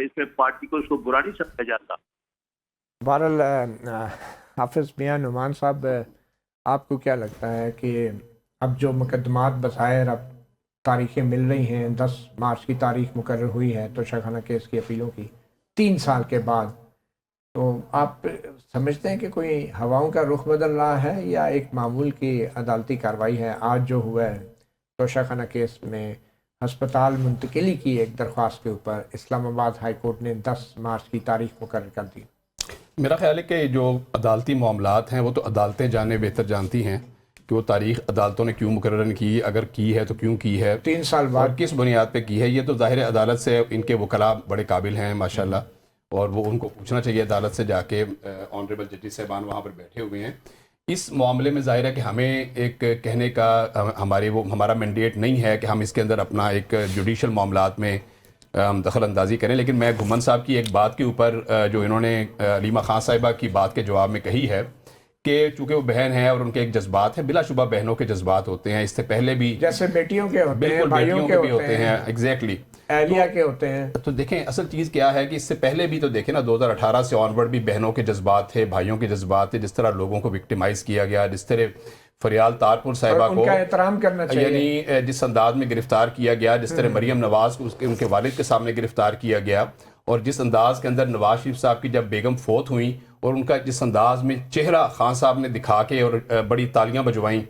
اس میں پارٹی کو اس کو برا نہیں سمجھا جاتا. بہرحال حافظ میاں نعمان صاحب، آپ کو کیا لگتا ہے کہ اب جو مقدمات بظاہر اب تاریخیں مل رہی ہیں، 10 مارچ کی تاریخ مقرر ہوئی ہے توشہ خانہ کیس کی اپیلوں کی 3 سال کے بعد، تو آپ سمجھتے ہیں کہ کوئی ہواؤں کا رخ بدل رہا ہے یا ایک معمول کی عدالتی کارروائی ہے؟ آج جو ہوا ہے توشہ خانہ کیس میں ہسپتال منتقلی کی ایک درخواست کے اوپر اسلام آباد ہائی کورٹ نے 10 مارچ کی تاریخ مقرر کر دی. میرا خیال ہے کہ جو عدالتی معاملات ہیں وہ تو عدالتیں جانے بہتر جانتی ہیں کہ وہ تاریخ عدالتوں نے کیوں مقرر کی، اگر کی ہے تو کیوں کی ہے، 3 سال بعد اور کس بنیاد پہ کی ہے. یہ تو ظاہر عدالت سے، ان کے وکلاء بڑے قابل ہیں ماشاءاللہ، اور وہ ان کو پوچھنا چاہیے عدالت سے جا کے. آنریبل ججز صاحبان وہاں پر بیٹھے ہوئے ہیں. اس معاملے میں ظاہر ہے کہ ہمیں ایک کہنے کا ہمارا مینڈیٹ نہیں ہے کہ ہم اس کے اندر اپنا ایک جوڈیشل معاملات میں دخل اندازی کریں. لیکن میں گھمن صاحب کی ایک بات کے اوپر جو انہوں نے علیمہ خان صاحبہ کی بات کے جواب میں کہی ہے کہ چونکہ وہ بہن ہے اور ان کے ایک جذبات ہیں، بلا شبہ بہنوں کے جذبات ہوتے ہیں، اس سے پہلے بھی جیسے بیٹیوں کے ہوتے ہیں، بالکل بھائیوں بیٹیوں کے بھی ہوتے ہیں، ایگزیکٹلی اہلیہ کے ہوتے ہیں. تو دیکھیں اصل چیز کیا ہے کہ اس سے پہلے بھی تو دیکھیں نا، 2018 سے آنورڈ بھی بہنوں کے جذبات تھے، بھائیوں کے جذبات تھے. جس طرح لوگوں کو وکٹیمائز کیا گیا، جس طرح فریال تارپور صاحبہ ان کو کا احترام کرنا چاہیے، یعنی جس انداز میں گرفتار کیا گیا، جس طرح مریم نواز کو ان کے والد کے سامنے گرفتار کیا گیا، اور جس انداز کے اندر نواز شریف صاحب کی جب بیگم فوت ہوئیں اور ان کا جس انداز میں چہرہ خان صاحب نے دکھا کے اور بڑی تالیاں بجوائیں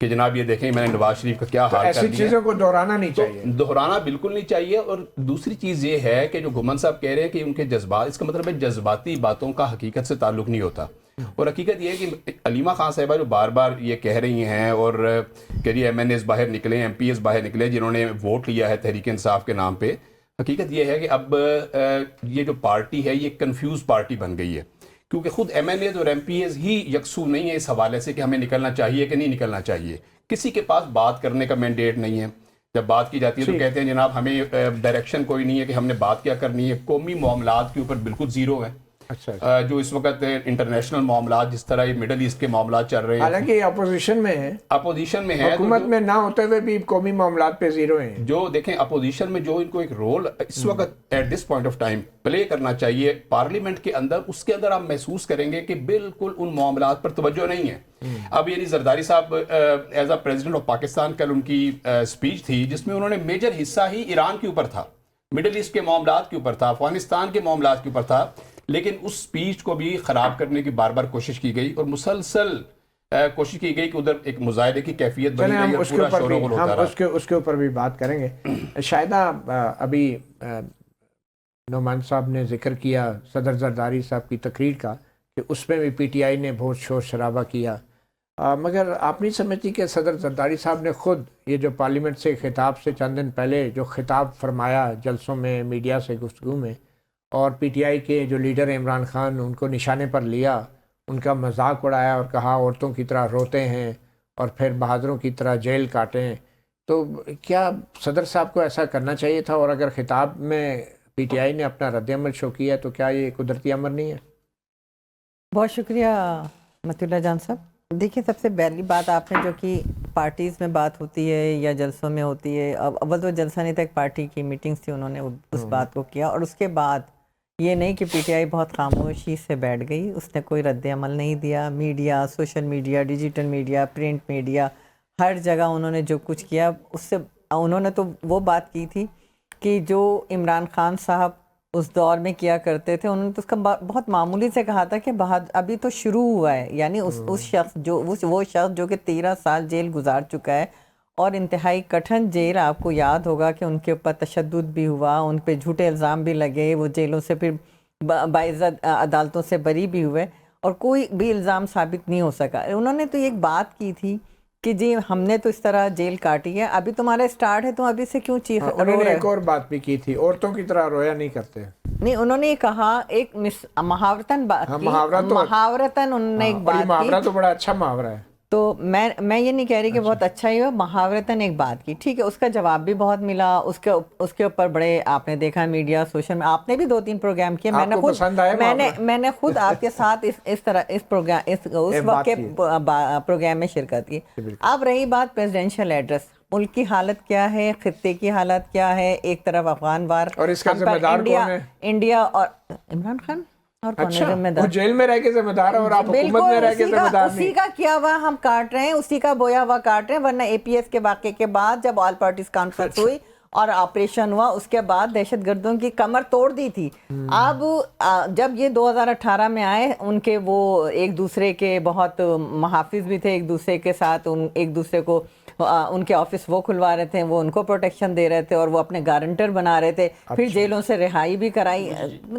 کہ جناب یہ دیکھیں میں نے نواز شریف کا کیا حال کر دیا. ایسی چیزوں کو دہرانا نہیں چاہیے، دہرانا بالکل نہیں چاہیے. اور دوسری چیز یہ ہے کہ جو گھمن صاحب کہہ رہے ہیں کہ ان کے جذبات، اس کا مطلب ہے جذباتی باتوں کا حقیقت سے تعلق نہیں ہوتا. اور حقیقت یہ ہے کہ علیمہ خان صاحبہ جو بار بار یہ کہہ رہی ہیں اور کہ جی ایم این ایز باہر نکلے، ایم پی ایز باہر نکلے جنہوں نے ووٹ لیا ہے تحریک انصاف کے نام پہ، حقیقت یہ ہے کہ اب یہ جو پارٹی ہے یہ کنفیوز پارٹی بن گئی ہے، کیونکہ خود ایم این ایز اور ایم پی ایز ہی یکسو نہیں ہے اس حوالے سے کہ ہمیں نکلنا چاہیے کہ نہیں نکلنا چاہیے. کسی کے پاس بات کرنے کا مینڈیٹ نہیں ہے. جب بات کی جاتی ہے تو کہتے ہیں جناب ہمیں ڈائریکشن کوئی نہیں ہے کہ ہم نے بات کیا کرنی ہے. قومی معاملات کے اوپر بالکل زیرو ہے. جو اس وقت انٹرنیشنل معاملات جس طرح یہ مڈل ایسٹ کے معاملات چل رہے ہیں، حالانکہ اپوزیشن میں ہے، حکومت میں نہ ہوتے ہوئے بھی قومی معاملات پہ زیرو ہیں. جو دیکھیں اپوزیشن میں جو ان کو ایک رول اس وقت at this point of time play کرنا چاہیے پارلیمنٹ کے اندر، اس کے اندر آپ محسوس کریں گے کہ بالکل ان معاملات پر توجہ نہیں ہے. اب یعنی زرداری صاحب as a president of Pakistan کل ان کی اسپیچ تھی جس میں انہوں نے میجر حصہ ہی ایران کے اوپر تھا، مڈل ایسٹ کے معاملات کے اوپر تھا، افغانستان کے معاملات کے اوپر تھا، لیکن اس سپیچ کو بھی خراب کرنے کی بار بار کوشش کی گئی اور مسلسل کوشش کی گئی کہ ادھر ایک مظاہرے کی کیفیت بنی رہی اور پورا شور و غل ہوتا رہا. اس کے اوپر بھی بات کریں گے. شاہدہ، ابھی نعمان صاحب نے ذکر کیا صدر زرداری صاحب کی تقریر کا کہ اس میں بھی پی ٹی آئی نے بہت شور شرابہ کیا، مگر آپ نہیں سمجھتی کہ صدر زرداری صاحب نے خود یہ جو پارلیمنٹ سے خطاب سے چند دن پہلے جو خطاب فرمایا جلسوں میں میڈیا سے گفتگو میں، اور پی ٹی آئی کے جو لیڈر عمران خان ان کو نشانے پر لیا، ان کا مذاق اڑایا اور کہا عورتوں کی طرح روتے ہیں اور پھر بہادروں کی طرح جیل کاٹیں، تو کیا صدر صاحب کو ایسا کرنا چاہیے تھا؟ اور اگر خطاب میں پی ٹی آئی نے اپنا رد عمل شو کیا ہے تو کیا یہ قدرتی امر نہیں ہے؟ بہت شکریہ متی اللہ جان صاحب. دیکھیں سب سے پہلی بات آپ نے جو کہ پارٹیز میں بات ہوتی ہے یا جلسوں میں ہوتی ہے، اول تو جلسہ نہیں تھا، ایک پارٹی کی میٹنگز تھی، انہوں نے اس بات کو کیا، اور اس کے بعد یہ نہیں کہ پی ٹی آئی بہت خاموشی سے بیٹھ گئی، اس نے کوئی رد عمل نہیں دیا. Media, social media, digital media, print media, ہر جگہ انہوں نے جو کچھ کیا، اس سے انہوں نے تو وہ بات کی تھی کہ جو عمران خان صاحب اس دور میں کیا کرتے تھے، انہوں نے تو اس کا بہت معمولی سے کہا تھا کہ ابھی تو شروع ہوا ہے. یعنی اس شخص جو وہ شخص جو کہ 13 سال جیل گزار چکا ہے اور انتہائی کٹھن جیل، آپ کو یاد ہوگا کہ ان کے اوپر تشدد بھی ہوا، ان پہ جھوٹے الزام بھی لگے، وہ جیلوں سے پھر باعزت عدالتوں سے بری بھی ہوئے اور کوئی بھی الزام ثابت نہیں ہو سکا. انہوں نے تو ایک بات کی تھی کہ جی ہم نے تو اس طرح جیل کاٹی ہے، ابھی تمہارا اسٹارٹ ہے، تم ابھی سے کیوں چیخ رہے ہو؟ انہوں نے ایک اور بات بھی کی تھی، عورتوں کی طرح رویا نہیں کرتے. نہیں، انہوں نے یہ کہا، ایک محاورتاً بات کی، محاورتاً انہوں نے ایک بات کی. محاورہ تو بڑا اچھا محاورہ ہے. تو میں یہ نہیں کہہ رہی کہ بہت اچھا ہی ہو، محاورتاً ایک بات کی، ٹھیک ہے، اس کا جواب بھی بہت ملا، اس کے اوپر بڑے آپ نے دیکھا میڈیا سوشل میں، آپ نے بھی 2-3 پروگرام کیے، میں نے خود آپ کے ساتھ اس طرح اس وقت کے پروگرام میں شرکت کی. اب رہی بات پریزیڈینشیل ایڈریس، ملک کی حالت کیا ہے، خطے کی حالت کیا ہے، ایک طرف افغان وار اور اس کا ذمہ دار کون ہے؟ انڈیا اور عمران خان. اچھا وہ جیل میں رہ کے ذمہ دار ہے اور آپ حکومت میں رہ کے ذمہ دار نہیں. اسی کا کیا ہوا ہم کاٹ رہے ہیں، اسی کا بویا ہوا کاٹ رہے ہیں، ورنہ اے پی ایس کے واقعے کے بعد جب آل پارٹیز کانفرنس ہوئی اور آپریشن ہوا، اس کے بعد دہشت گردوں کی کمر توڑ دی تھی. اب جب یہ 2018 میں آئے، ان کے وہ ایک دوسرے کے بہت محافظ بھی تھے، ایک دوسرے کے ساتھ ایک دوسرے کو ان کے آفس وہ کھلوا رہے تھے، وہ ان کو پروٹیکشن دے رہے تھے اور وہ اپنے گارنٹر بنا رہے تھے. پھر جیلوں سے رہائی بھی کرائی.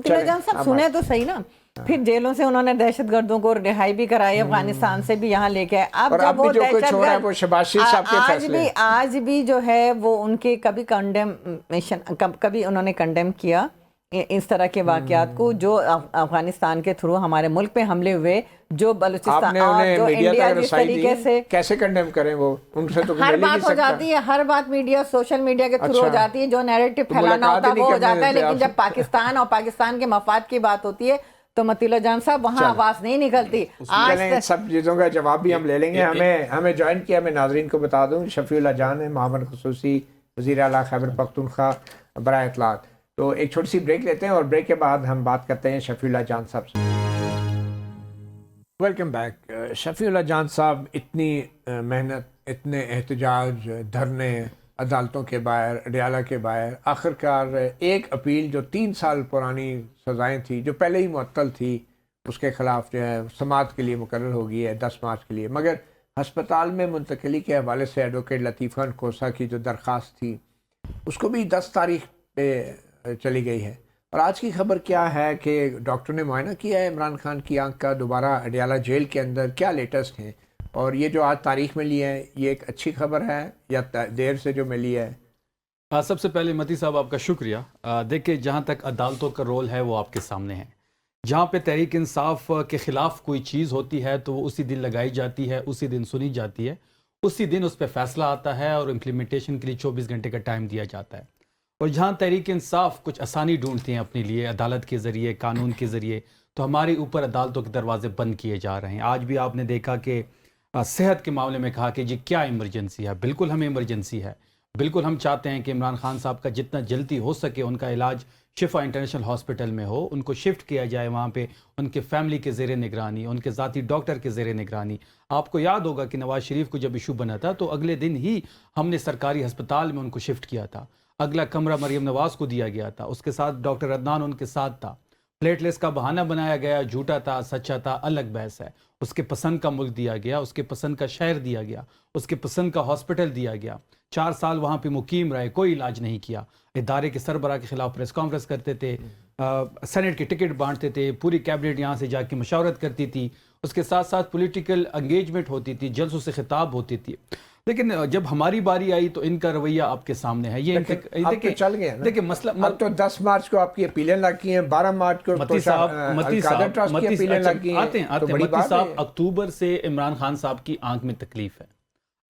جان صاحب سنیں تو صحیح نا، پھر جیلوں سے انہوں نے دہشت گردوں کو رہائی بھی کرائی، افغانستان سے بھی یہاں لے کے آئے. اب جب وہ دہشت گرد آج بھی جو ہے وہ ان کے کبھی انہوں نے کنڈیم کیا اس طرح کے واقعات کو جو افغانستان کے تھرو ہمارے ملک پہ حملے ہوئے، جو بلوچستان اور جو انڈیا جس طریقے سے کیسے کنڈیم کریں، وہ ان سے تو ہر بات ہو جاتی ہے، ہر بات میڈیا سوشل میڈیا کے تھرو ہو جاتی ہے، جو نیریٹو پھیلانا ہوتا ہے وہ ہو جاتا ہے. لیکن جب پاکستان اور پاکستان کے مفاد کی بات ہوتی ہے تو مطیع اللہ جان صاحب وہاں آواز نہیں نکلتی. سب چیزوں کا جواب بھی ہم لے لیں گے. ہمیں جوائن کیا، میں ناظرین کو بتا دوں، شفیع اللہ جان ہے، معاون خصوصی وزیر اعلیٰ خیبر پختونخوا برائے اطلاعات. تو ایک چھوٹی سی بریک لیتے ہیں اور بریک کے بعد ہم بات کرتے ہیں شفیع اللہ جان صاحب سے. Welcome back. شفیع اللہ جان صاحب، اتنی محنت، اتنے احتجاج، دھرنے عدالتوں کے باہر، اڈیالہ کے باہر، آخرکار ایک اپیل جو 3 سال پرانی سزائیں تھی، جو پہلے ہی معطل تھی، اس کے خلاف جو ہے سماعت کے لیے مقرر ہو گئی ہے 10 مارچ کے لیے. مگر ہسپتال میں منتقلی کے حوالے سے ایڈوکیٹ لطیف خان کوسہ کی جو درخواست تھی اس کو بھی 10 تاریخ پہ چلی گئی ہے. اور آج کی خبر کیا ہے کہ ڈاکٹر نے معائنہ کیا ہے عمران خان کی آنکھ کا دوبارہ اڈیالہ جیل کے اندر. کیا لیٹسٹ ہیں اور یہ جو آج تاریخ میں لی ہے یہ ایک اچھی خبر ہے یا دیر سے جو ملی ہے؟ سب سے پہلے متی صاحب آپ کا شکریہ. دیکھیں، جہاں تک عدالتوں کا رول ہے وہ آپ کے سامنے ہے. جہاں پہ تحریک انصاف کے خلاف کوئی چیز ہوتی ہے تو وہ اسی دن لگائی جاتی ہے، اسی دن سنی جاتی ہے، اسی دن اس پہ فیصلہ آتا ہے اور امپلیمنٹیشن کے لیے 24 گھنٹے کا ٹائم دیا جاتا ہے. اور جہاں تحریک انصاف کچھ آسانی ڈھونڈتی ہیں اپنے لیے عدالت کے ذریعے، قانون کے ذریعے، تو ہمارے اوپر عدالتوں کے دروازے بند کیے جا رہے ہیں. آج بھی آپ نے دیکھا کہ صحت کے معاملے میں کہا کہ جی کیا ایمرجنسی ہے. بالکل ہمیں ایمرجنسی ہے، بالکل ہم چاہتے ہیں کہ عمران خان صاحب کا جتنا جلدی ہو سکے ان کا علاج شفا انٹرنیشنل ہاسپٹل میں ہو، ان کو شفٹ کیا جائے وہاں پہ، ان کے فیملی کے زیر نگرانی، ان کے ذاتی ڈاکٹر کے زیر نگرانی. آپ کو یاد ہوگا کہ نواز شریف کو جب ایشو بنا تھا تو اگلے دن ہی ہم نے سرکاری ہسپتال میں ان کو شفٹ کیا تھا. اگلا کمرہ مریم نواز کو دیا گیا تھا، اس کے ساتھ ڈاکٹر عدنان ان کے ساتھ تھا. پلیٹلیس کا بہانہ بنایا گیا، جھوٹا تھا سچا تھا الگ بحث ہے. اس کے پسند کا ملک دیا گیا، اس کے پسند کا شہر دیا گیا، اس کے پسند کا ہاسپٹل دیا گیا. 4 سال وہاں پہ مقیم رہے، کوئی علاج نہیں کیا. ادارے کے سربراہ کے خلاف پریس کانفرنس کرتے تھے، سینٹ کے ٹکٹ بانٹتے تھے، پوری کیبنٹ یہاں سے جا کے مشاورت کرتی تھی. اس کے ساتھ ساتھ پولیٹیکل انگیجمنٹ ہوتی تھی، جلسوں سے خطاب ہوتی تھی. لیکن جب ہماری باری آئی تو ان کا رویہ آپ کے سامنے ہے. یہ چل گیا دیکھیں مسئلہ اب تو 10 مارچ کو آپ کی اپیلیں لگ کی ہیں، 12 مارچ کو متی صاحب اکتوبر سے عمران خان صاحب کی آنکھ میں تکلیف ہے.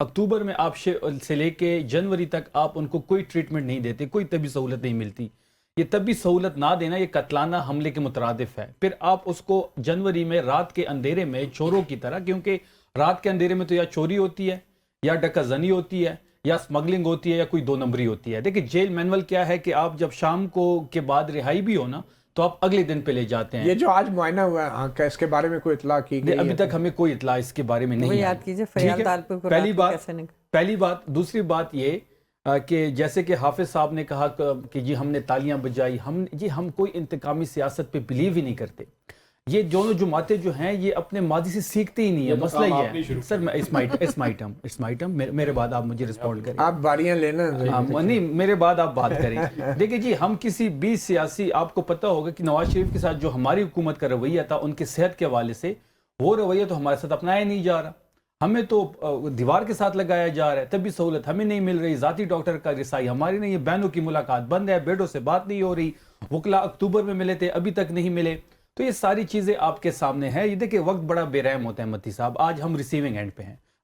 اکتوبر میں آپ سے لے کے جنوری تک آپ ان کو کوئی ٹریٹمنٹ نہیں دیتے، کوئی طبی سہولت نہیں ملتی. یہ طبی سہولت نہ دینا یہ قتلانہ حملے کے مترادف ہے. پھر آپ اس کو جنوری میں رات کے اندھیرے میں چوروں کی طرح، کیونکہ رات کے اندھیرے میں تو یا چوری ہوتی ہے یا ڈکا زنی ہوتی ہے یا اسمگلنگ ہوتی ہے یا کوئی 2 نمبری ہوتی ہے. دیکھیں جیل مینول کیا ہے کہ آپ جب شام کو کے بعد رہائی بھی ہو نا تو آپ اگلے دن پہ لے جاتے ہیں. یہ جو آج معائنہ ہوا ہے آنکھ کا، اس کے بارے میں کوئی اطلاع کی گئی؟ ابھی تک ہمیں کوئی اطلاع اس کے بارے میں نہیں ہے. پہلی بات. دوسری بات یہ کہ جیسے کہ حافظ صاحب نے کہا کہ جی ہم نے تالیاں بجائی، ہم کوئی انتقامی سیاست پہ بلیو ہی نہیں کرتے. یہ دونوں جماعتیں جو ہیں یہ اپنے ماضی سے سیکھتے ہی نہیں ہے. مسئلہ یہ ہے سر، اس مائٹم میرے بعد آپ مجھے رسپونڈ کریں. آپ باریاں لینا نہیں، میرے بعد آپ بات کریں. دیکھیں جی، ہم کسی بھی سیاسی، آپ کو پتہ ہوگا کہ نواز شریف کے ساتھ جو ہماری حکومت کا رویہ تھا ان کے صحت کے حوالے سے، وہ رویہ تو ہمارے ساتھ اپنایا نہیں جا رہا. ہمیں تو دیوار کے ساتھ لگایا جا رہا ہے. طبی سہولت ہمیں نہیں مل رہی، ذاتی ڈاکٹر کا رسائی ہماری نہیں ہے، بہنوں کی ملاقات بند ہے، بیٹوں سے بات نہیں ہو رہی. وکلا اکتوبر میں ملے تھے، ابھی تک نہیں ملے. تو یہ ساری چیزیں آپ کے سامنے ہیں. یہ دیکھیں وقت بڑا بے رحم ہوتا ہے متی صاحب. آج ہم ریسیونگ اینڈ پہ ہیں.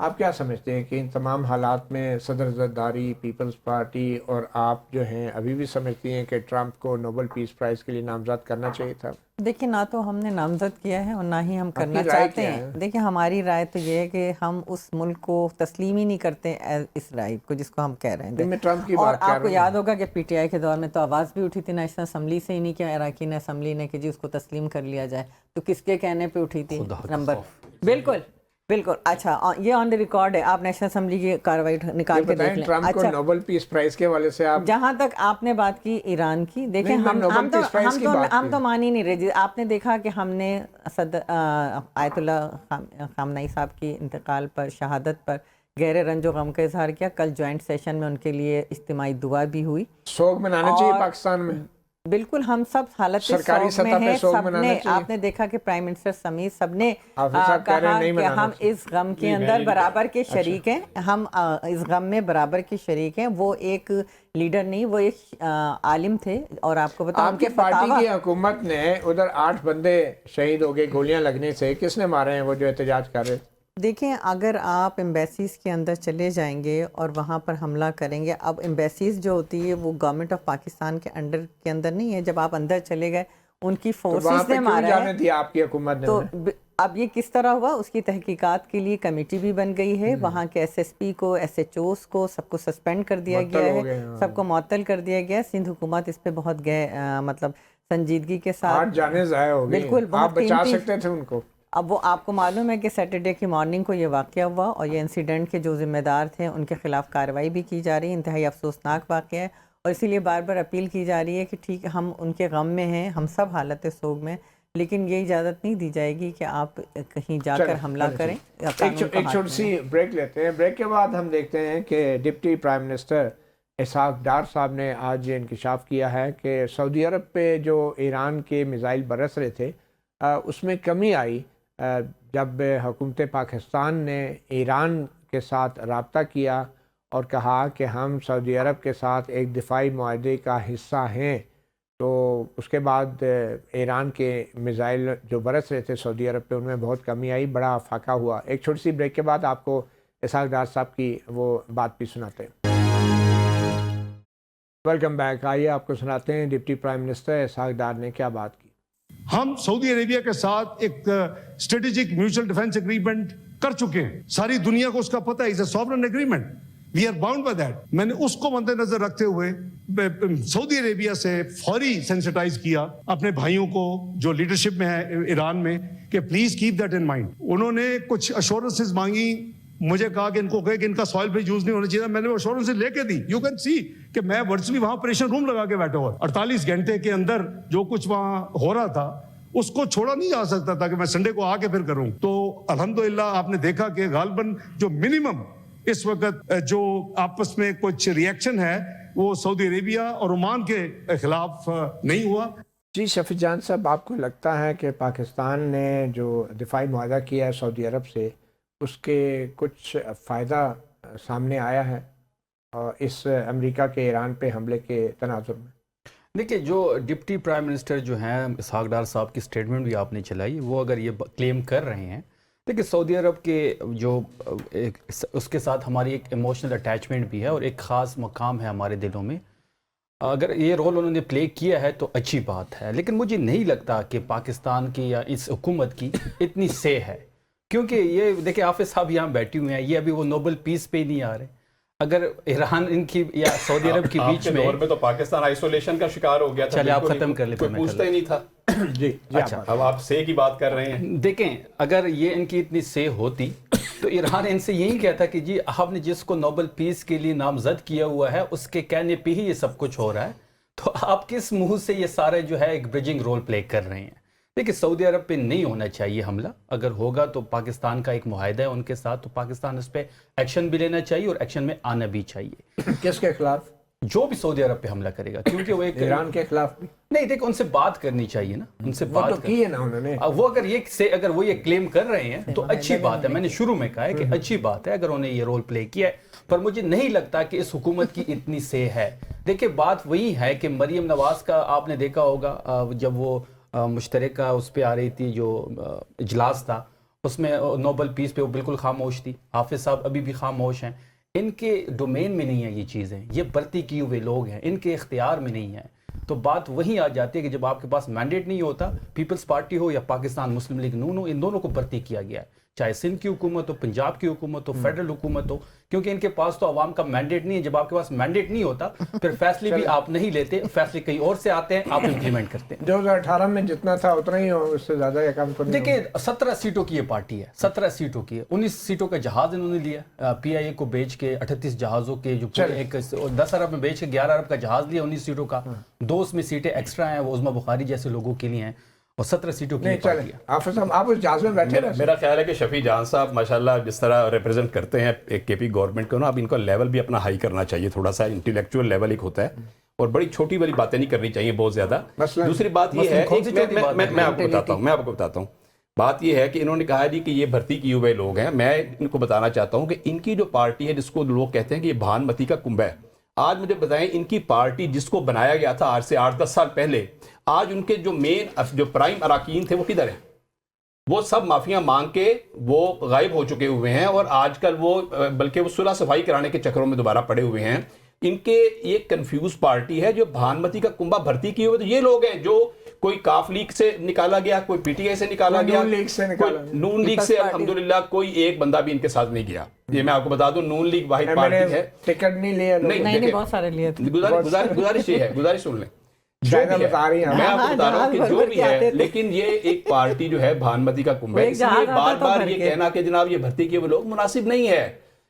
آپ کیا سمجھتے ہیں کہ ان تمام حالات میں صدر زرداری، پیپلز پارٹی اور آپ جو ہیں ابھی بھی سمجھتی ہیں کہ ٹرمپ کو نوبل پیس پرائز کے لیے نامزد کرنا چاہیے تھا؟ دیکھیں نہ تو ہم نے نامزد کیا ہے اور نہ ہی ہم کرنا رائے چاہتے کیا ہیں. ہے؟ دیکھیں ہماری رائے تو یہ ہے کہ ہم اس ملک کو تسلیم ہی نہیں کرتے اس رائے کو جس کو ہم کہہ رہے ہیں. میں ٹرمپ کی اور بات کر آپ کو رہا ہوں. یاد ہوگا کہ پی ٹی آئی کے دور میں تو آواز بھی اٹھی تھی نیشنل اسمبلی سے ہی نہیں کیا اراکین اسمبلی نے کہ جی اس کو تسلیم کر لیا جائے. تو کس کے کہنے پہ اٹھی تھی؟ نمبر بالکل بالکل. اچھا یہ آن دی ریکارڈ ہے, آپ نیشنل اسمبلی کی کاروائی نکال کے دیکھ لیں. ٹرمپ کو نوبل پیس پرائز کے حوالے سے آپ جہاں تک آپ نے بات کی ایران کی, دیکھیں ہم تو مان ہی نہیں رہے. آپ نے دیکھا کہ ہم نے آیت اللہ خامنئی صاحب کی انتقال پر, شہادت پر گہرے رنج و غم کا اظہار کیا. کل جوائنٹ سیشن میں ان کے لیے اجتماعی دعا بھی ہوئی. سوگ منانا چاہیے پاکستان میں, بالکل ہم سب حالت سرکاری سوگ میں سطح پہ ہیں. سوگ سب منانا نے, چاہیے. آپ نے دیکھا کہ پرائم منسٹر سمیت سب نے کہا کہ ہم اس غم کے اندر برابر کے شریک ہیں, ہم اس غم میں برابر کے شریک ہیں. وہ ایک لیڈر نہیں, وہ ایک عالم تھے. اور آپ کو بتاؤں آپ کی پارٹی کی حکومت نے ادھر 8 بندے شہید ہو گئے گولیاں لگنے سے, کس نے مارے ہیں وہ جو احتجاج کر رہے؟ دیکھیں اگر آپ ایمبیسیز کے اندر چلے جائیں گے اور وہاں پر حملہ کریں گے, اب ایمبیسیز جو ہوتی ہے وہ گورنمنٹ آف پاکستان کے اندر نہیں ہے. جب آپ اندر چلے گئے ان کی فورسز نے مارا ہے, آپ کی حکومت نے تو اب یہ کس طرح ہوا اس کی تحقیقات کے لیے کمیٹی بھی بن گئی ہے. وہاں کے ایس ایس پی کو, ایس ایچ اوز کو, سب کو سسپینڈ کر دیا گیا ہے, سب کو معطل کر دیا گیا. سندھ حکومت اس پہ بہت مطلب سنجیدگی کے ساتھ, 8 جانیں ضائع ہو گئی, بالکل آپ بچا سکتے تھے ان کو. اب وہ آپ کو معلوم ہے کہ سیٹرڈے کی مارننگ کو یہ واقعہ ہوا اور یہ انسیڈنٹ کے جو ذمہ دار تھے ان کے خلاف کارروائی بھی کی جا رہی ہے. انتہائی افسوسناک واقعہ ہے اور اسی لیے بار بار اپیل کی جا رہی ہے کہ ٹھیک ہے ہم ان کے غم میں ہیں, ہم سب حالت سوگ میں, لیکن یہ اجازت نہیں دی جائے گی کہ آپ کہیں جا کر حملہ کریں. ایک چھوٹی سی بریک لیتے ہیں, بریک کے بعد ہم دیکھتے ہیں کہ deputy prime minister Ishaq Dar صاحب نے آج یہ انکشاف کیا ہے کہ سعودی عرب پہ جو ایران کے میزائل برس رہے تھے اس میں کمی آئی جب حکومت پاکستان نے ایران کے ساتھ رابطہ کیا اور کہا کہ ہم سعودی عرب کے ساتھ ایک دفاعی معاہدے کا حصہ ہیں. تو اس کے بعد ایران کے میزائل جو برس رہے تھے سعودی عرب پہ ان میں بہت کمی آئی, بڑا افاقہ ہوا. ایک چھوٹی سی بریک کے بعد آپ کو اسحاق ڈار صاحب کی وہ بات بھی سناتے ہیں. Welcome back. آئیے آپ کو سناتے ہیں deputy prime minister Ishaq Dar نے کیا بات کی. ہم سعودی عربیہ کے ساتھ ایک اسٹریٹجک میوچل ڈیفنس ایگریمنٹ کر چکے ہیں. ساری دنیا کو اس کا پتہ ہے, sovereign agreement, we are bound by that. میں نے اس کو مد نظر رکھتے ہوئے سعودی عربیہ سے فوری سینسٹائز کیا اپنے بھائیوں کو جو لیڈرشپ میں ہے ایران میں کہ please keep that in mind. انہوں نے کچھ ایشورنسز مانگی, مجھے کہا کہ ان کو کہے کہ ان کا سوائل پہ یوز نہیں ہونا چاہیے. میں نے وہ ایشورنسز لے کے دی. یو کین سی کہ میں ورچولی وہاں آپریشن روم لگا کے بیٹھا ہوا, 48 گھنٹے کے اندر جو کچھ وہاں ہو رہا تھا اس کو چھوڑا نہیں جا سکتا تھا کہ میں سنڈے کو آ کے پھر کروں. تو الحمدللہ آپ نے دیکھا کہ غالباً جو منیمم اس وقت جو آپس میں کچھ ریئیکشن ہے وہ سعودی عربیہ اور عمان کے خلاف نہیں ہوا. جی شفیع جان صاحب, آپ کو لگتا ہے کہ پاکستان نے جو دفاعی معاہدہ کیا ہے سعودی عرب سے اس کے کچھ فائدہ سامنے آیا ہے اور اس امریکہ کے ایران پہ حملے کے تناظر میں؟ دیکھیے جو ڈپٹی پرائم منسٹر جو ہیں اسحاق ڈار صاحب کی سٹیٹمنٹ بھی آپ نے چلائی, وہ اگر یہ کلیم کر رہے ہیں دیکھیے سعودی عرب کے جو اس کے ساتھ ہماری ایک ایموشنل اٹیچمنٹ بھی ہے اور ایک خاص مقام ہے ہمارے دلوں میں. اگر یہ رول انہوں نے پلے کیا ہے تو اچھی بات ہے, لیکن مجھے نہیں لگتا کہ پاکستان کی یا اس حکومت کی اتنی سے ہے, کیونکہ یہ دیکھیں حافظ صاحب یہاں بیٹھے ہوئے ہیں, یہ ابھی وہ نوبل پیس پہ نہیں آ رہے. اگر ایران ان کی یا سعودی عرب کے بیچ میں دور میں تو پاکستان آئسولیشن کا شکار ہو گیا تھا. چلے آپ ختم کر لیں, کوئی پوچھتا ہی نہیں تھا. جی اچھا, اب آپ سے کی بات کر رہے ہیں. دیکھیں اگر یہ ان کی اتنی سے ہوتی تو ایران ان سے یہی کہتا کہ جی آپ نے جس کو نوبل پیس کے لیے نامزد کیا ہوا ہے اس کے کہنے پہ ہی یہ سب کچھ ہو رہا ہے, تو آپ کس منہ سے یہ سارے جو ہے ایک برجنگ رول پلے کر رہے ہیں. دیکھیں سعودی عرب پہ نہیں ہونا چاہیے حملہ, اگر ہوگا تو پاکستان کا ایک معاہدہ ہے ان کے ساتھ, تو پاکستان اس پہ ایکشن بھی لینا چاہیے اور ایکشن میں آنا بھی چاہیے. کس کے خلاف؟ جو بھی سعودی عرب پہ حملہ کرے گا, کیونکہ وہ ایک ایران کے خلاف بھی نہیں. دیکھ ان سے بات کرنی چاہیے نا, ان سے بات کی ہے نا انہوں نے. وہ اگر وہ یہ کلیم کر رہے ہیں تو اچھی بات ہے. میں نے شروع میں کہا ہے کہ اچھی بات ہے اگر انہوں نے یہ رول پلے کیا ہے, پر مجھے نہیں لگتا کہ اس حکومت کی اتنی سے ہے. دیکھیں بات وہی ہے کہ مریم نواز کا آپ نے دیکھا ہوگا جب وہ مشترکہ اس پہ آ رہی تھی جو اجلاس تھا, اس میں نوبل پیس پہ وہ بالکل خاموش تھی. حافظ صاحب ابھی بھی خاموش ہیں. ان کے ڈومین میں نہیں ہیں یہ چیزیں, یہ بھرتی کیے ہوئے لوگ ہیں, ان کے اختیار میں نہیں ہیں. تو بات وہیں آ جاتی ہے کہ جب آپ کے پاس مینڈیٹ نہیں ہوتا, پیپلز پارٹی ہو یا پاکستان مسلم لیگ نون ہو, ان دونوں کو بھرتی کیا گیا ہے, چاہے سندھ کی حکومت ہو, پنجاب کی حکومت ہو, فیڈرل حکومت ہو, کیونکہ ان کے پاس تو عوام کا مینڈیٹ نہیں ہے. جب آپ کے پاس مینڈیٹ نہیں ہوتا پھر فیصلے بھی آپ نہیں لیتے, فیصلے کہیں اور سے آتے ہیں, آپ امپلیمنٹ کرتے ہیں. 2018 میں جتنا تھا اتنا ہی ہو, اس سے زیادہ یہ کام تو نہیں. دیکھیں 17 سیٹوں کی یہ پارٹی ہے, 17 سیٹوں کی ہے. 19 سیٹوں کا جہاز انہوں نے لیا, پی آئی اے کو بیچ کے 38 جہازوں کے, جو ایک 10 ارب میں بیچ کے 11 ارب کا جہاز لیا 19 سیٹوں کا. 2 اس میں سیٹیں ایکسٹرا ہیں, وہ عظما بخاری جیسے لوگوں کے لیے ہیں, اور 17 سیٹوں کی پارٹی ہے. حافظ صاحب آپ اس جہاز میں بیٹھے رہے. میرا خیال ہے کہ شفیع جان صاحب ماشاءاللہ جس طرح ریپرزینٹ کرتے ہیں ایک کے پی گورنمنٹ کو نا, اب ان کا لیول بھی اپنا ہائی کرنا چاہیے, تھوڑا سا انٹلیکچوئل لیول ایک ہوتا ہے, اور بڑی چھوٹی والی باتیں نہیں کرنی چاہیے بہت زیادہ. دوسری بات یہ ہے, میں آپ کو بتاتا ہوں, بات یہ ہے کہ انہوں نے کہا جی کہ یہ بھرتی کیے ہوئے لوگ ہیں. میں ان کو بتانا چاہتا ہوں کہ ان کی جو پارٹی ہے جس کو لوگ کہتے ہیں کہ یہ بھانمتی کا کنبہ ہے, آج مجھے بتائیں ان کی پارٹی جس کو بنایا گیا تھا آج سے 8-10 سال پہلے, آج ان کے جو جو پرائم اراکین تھے وہ کدھر ہیں؟ وہ سب معافیاں مانگ کے وہ غائب ہو چکے ہوئے ہیں, اور آج کل وہ بلکہ وہ صلح صفائی کرانے کے چکروں میں دوبارہ پڑے ہوئے ہیں. ان کے ایک کنفیوز پارٹی ہے جو بھانمتی کا کنبہ بھرتی کیے ہوئے. تو یہ لوگ ہیں جو کوئی کاف لیگ سے نکالا گیا, کوئی پی ٹی آئی سے نکالا گیا, نون لیگ سے الحمدللہ کوئی ایک بندہ بھی ان کے ساتھ نہیں گیا. یہ میں آپ کو بتا دوں, نون لیگ واحد پارٹی ہے. ٹکٹ نہیں لیا, نہیں بہت سارے لیے تھے. گزارش یہ ہے, گزارش سن لیں, میں آپ کو بتا رہا ہوں کہ جو بھی ہے, لیکن یہ ایک پارٹی جو ہے بھانمتی کا کنبہ ہے. اس لیے بار بار یہ کہنا کہ جناب یہ بھرتی کیے وہ لوگ مناسب نہیں ہے.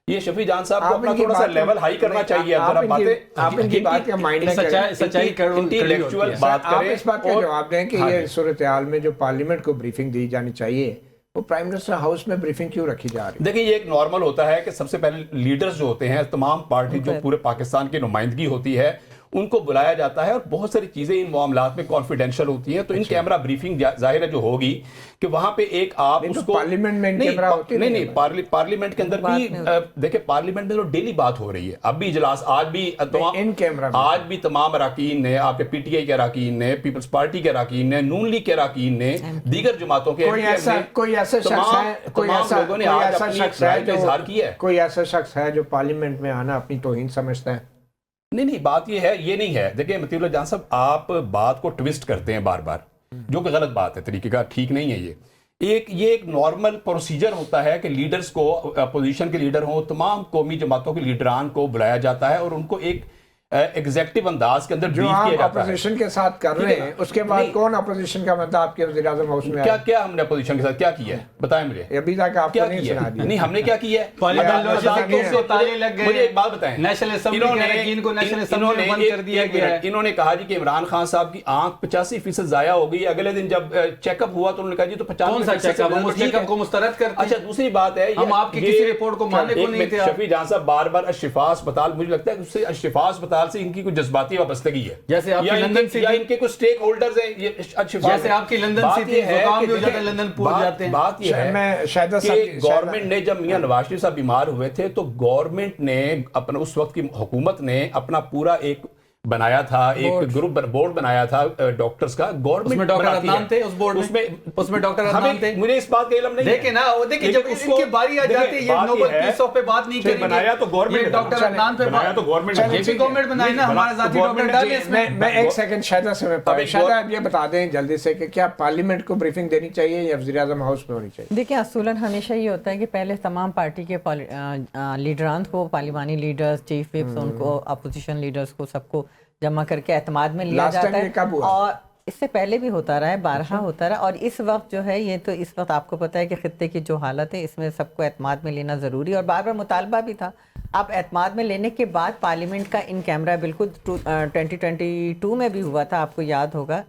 یہ شفیع جان صاحب کو اپنا تھوڑا سا لیول ہائی کرنا چاہیے. آپ ان کی بات کا مائنڈ سچائی انٹیلیکچوئل بات کریں. آپ اس بات کا جواب دیں کہ یہ صورتحال میں جو پارلیمنٹ کو بریفنگ دی جانی چاہیے وہ پرائم منسٹر ہاؤس میں بریفنگ کیوں رکھی جا رہی ہے؟ دیکھیں یہ ایک نارمل ہوتا ہے کہ سب سے پہلے لیڈرز جو ہوتے ہیں, تمام پارٹی جو پورے پاکستان کی نمائندگی ہوتی ہے, ان کو بلایا جاتا ہے, اور بہت ساری چیزیں ان معاملات میں کانفیڈینشیل ہوتی ہیں. تو ان کیمرہ بریفنگ ظاہر ہے جو ہوگی کہ وہاں پہ ایک آپ اس کو پارلیمنٹ میں کیمرہ ہوتی نہیں پارلیمنٹ کے اندر بھی دیکھیں, پارلیمنٹ میں تو ڈیلی بات ہو رہی ہے. اب بھی اجلاس آج بھی تمام اراکین نے, آپ کے پی ٹی آئی کے اراکین نے, پیپلز پارٹی کے اراکین نے, نون لیگ کے اراکین نے, دیگر جماعتوں کے لوگوں نے آج اپنی رائے کا اظہار کیا ہے. کوئی ایسا شخص ہے جو پارلیمنٹ میں آنا اپنی توہین سمجھتا ہے؟ نہیں, بات یہ ہے, یہ نہیں ہے. دیکھیں مطیع اللہ جان صاحب, آپ بات کو ٹویسٹ کرتے ہیں بار بار, جو کہ غلط بات ہے, طریقہ کا ٹھیک نہیں ہے. یہ ایک نارمل پروسیجر ہوتا ہے کہ لیڈرز کو, اپوزیشن کے لیڈر ہوں, تمام قومی جماعتوں کے لیڈران کو بلایا جاتا ہے, اور ان کو ایک ایگزیکٹو انداز کے اندر جو آپ اپوزیشن کے ساتھ کر رہے ہیں, اس کے بعد کون اپوزیشن کا مطلب آپ کے وزیر اعظم ہاؤس میں کیا ہم نے اپوزیشن کے ساتھ کیا کیا ہے بتائیں مجھے. ابھی تک آپ کو نہیں سنا دیا. نہیں, ہم نے کیا کیا ہے, مجھے ایک بات بتائیں. انہوں نے کہا جی کہ عمران خان صاحب کی آنکھ 85% ضائع ہو گئی. اگلے دن جب چیک اپ ہوا تو انہوں نے کہا جی تو 95% کو مسترد کرتے. اچھا, دوسری بات ہے, ہم آپ کی کسی رپورٹ کو ماننے کو نہیں تھے. شفیع جان صاحب بار بار الشفا اسپتال, مجھے لگتا ہے کہ اس سے الشفا اسپتال سے ان کی کوئی جذباتی وابستگی ہے, جیسے آپ کی لندن سے ان کے کچھ سٹیک ہولڈرز ہیں, جیسے آپ کی لندن سے تھی, زکام بھی ہو جاتا ہے لندن پہنچ جاتے ہیں. بات یہ ہے کہ گورنمنٹ نے جب میاں نواز شریف صاحب بیمار ہوئے تھے تو گورنمنٹ نے اپنا, اس وقت کی حکومت نے اپنا پورا ایک بنایا تھا, ایک گروپ بورڈ بنایا تھا ڈاکٹرز کا. گورنمنٹ میں ڈاکٹر عدنان تھے اس بورڈ میں, اس میں ڈاکٹر عدنان تھے. مجھے اس بات کا علم نہیں ہے. دیکھیں نا, وہ دیکھیں جب اس کی باری آ جاتی ہے, یہ نوبل پیس آف پہ بات نہیں کریں گے. بنایا تو گورنمنٹ, ڈاکٹر عدنان پہ بنایا تو گورنمنٹ, یہ بھی گورنمنٹ بنائی نا, ہمارا ذاتی ڈاکٹر ڈالے اس میں. میں ایک سیکنڈ شاہدہ سے شاہدہ آپ یہ بتا دیں جلدی سے کہ کیا پارلیمنٹ کو بریفنگ دینی چاہیے یا وزیر اعظم ہاؤس میں ہونی چاہیے؟ دیکھیں اصولاً ہمیشہ یہ ہوتا ہے کہ پہلے تمام پارٹی کے لیڈران کو, پارلیمانی لیڈرز, چیف وپس, ان کو, اپوزیشن لیڈرز کو, سب کو جمع کر کے اعتماد میں لیا جاتا ہے. اور اس سے پہلے بھی ہوتا رہا ہے, بارہا ہوتا رہا. اور اس وقت جو ہے, یہ تو اس وقت آپ کو پتہ ہے کہ خطے کی جو حالت ہے, اس میں سب کو اعتماد میں لینا ضروری, اور بار بار مطالبہ بھی تھا. اب اعتماد میں لینے کے بعد پارلیمنٹ کا ان کیمرہ بالکل 2022 میں بھی ہوا تھا, آپ کو یاد ہوگا,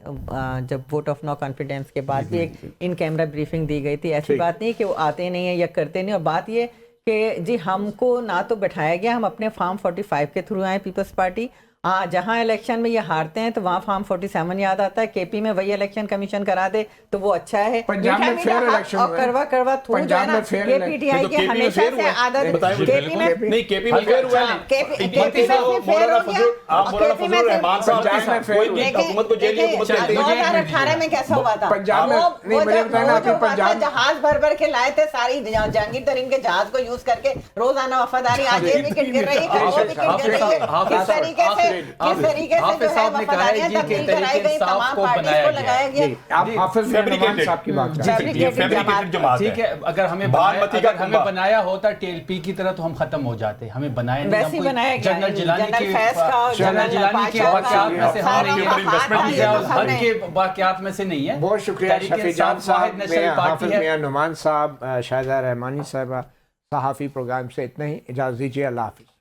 جب ووٹ آف نو کانفیڈینس کے بعد بھی ایک ان کیمرہ بریفنگ دی گئی تھی. ایسی بات نہیں کہ وہ آتے نہیں ہیں یا کرتے نہیں. اور بات یہ کہ جی ہم کو نہ تو بٹھایا گیا, ہم اپنے فارم 45 کے تھرو آئے پیپلز پارٹی, ہاں جہاں الیکشن میں یہ ہارتے ہیں تو وہاں فارم 47 یاد آتا ہے. کے پی میں وہی الیکشن کمیشن کرا دے تو وہ اچھا ہے. پنجاب میں فیئر الیکشن اور کروا تھو جو ہے نا یہ پی ٹی آئی کے ہمیشہ سے عادت کے پی میں نہیں کے پی میں فیئر ہوا ہے. کے پی میں فیئر ہو گیا. آپ مولانا فضل الرحمان صاحب کوئی حکومت کو جیلی حکومت کہتے ہیں. 2018 میں کیسا ہوا تھا؟ پنجاب میں نہیں مجھے بتانا کہ پنجاب جہاز بھر کے لائے تھے ساری جہانگیر ترین کے جہاز کو یوز کر کے روزانہ وفاداری. آج یہ وکٹ گر رہی ہے وہ وکٹ گر رہی ہے. کس طریقے سے جو ہے وفاداریاں تبدیل کرائی گئی تمام پارٹیز کو لگایا گیا. آپ حافظ بن نعمان صاحب کی بات فیبریکیٹڈ جماعت ٹھیک ہے. اگر ہمیں بنایا ہوتا ٹی ایل پی کی طرح تو ہم ختم ہو جاتے. ہمیں بنایا نہیں. جنرل جیلانی کے واقعات میں سے ہم کے واقعات میں سے نہیں ہے. بہت شکریہ شفیع جان صاحب, حافظ میاں نعمان صاحب, شاہدہ رحمانی صاحبہ. صحافی پروگرام سے اتنا ہی, اجازت دیجیے. اللہ حافظ.